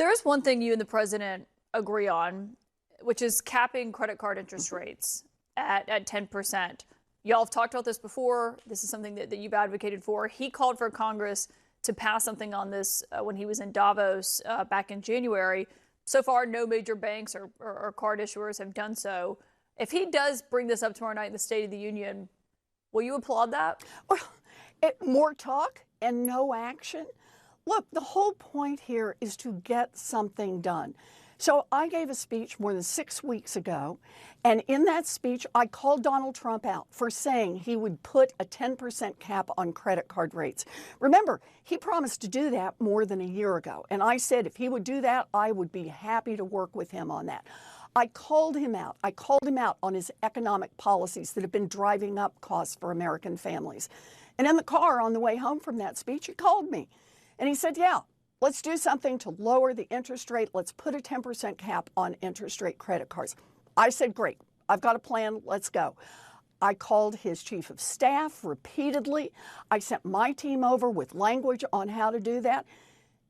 There is one thing you and the president agree on, which is capping credit card interest rates at 10%. Y'all have talked about this before. This is something that you've advocated for. He called for Congress to pass something on this when he was in Davos back in January. So far, no major banks or card issuers have done so. If he does bring this up tomorrow night in the State of the Union, will you applaud that? Well, more talk and no action. Look, the whole point here is to get something done. So I gave a speech more than 6 weeks ago, and in that speech, I called Donald Trump out for saying he would put a 10% cap on credit card rates. Remember, he promised to do that more than a year ago, and I said if he would do that, I would be happy to work with him on that. I called him out. I called him out on his economic policies that have been driving up costs for American families. And in the car on the way home from that speech, he called me. And he said, yeah, let's do something to lower the interest rate. Let's put a 10% cap on interest rate credit cards. I said, great. I've got a plan. Let's go. I called his chief of staff repeatedly. I sent my team over with language on how to do that.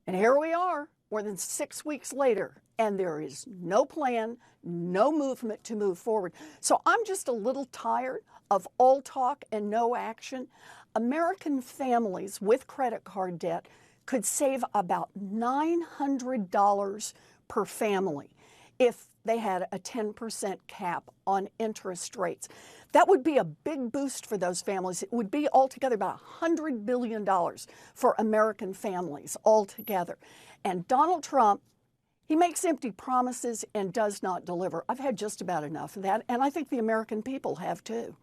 And here we are, more than 6 weeks later, and there is no plan, no movement to move forward. So I'm just a little tired of all talk and no action. American families with credit card debt could save about $900 per family if they had a 10% cap on interest rates. That would be a big boost for those families. It would be altogether about $100 billion for American families altogether. And Donald Trump, he makes empty promises and does not deliver. I've had just about enough of that, and I think the American people have too.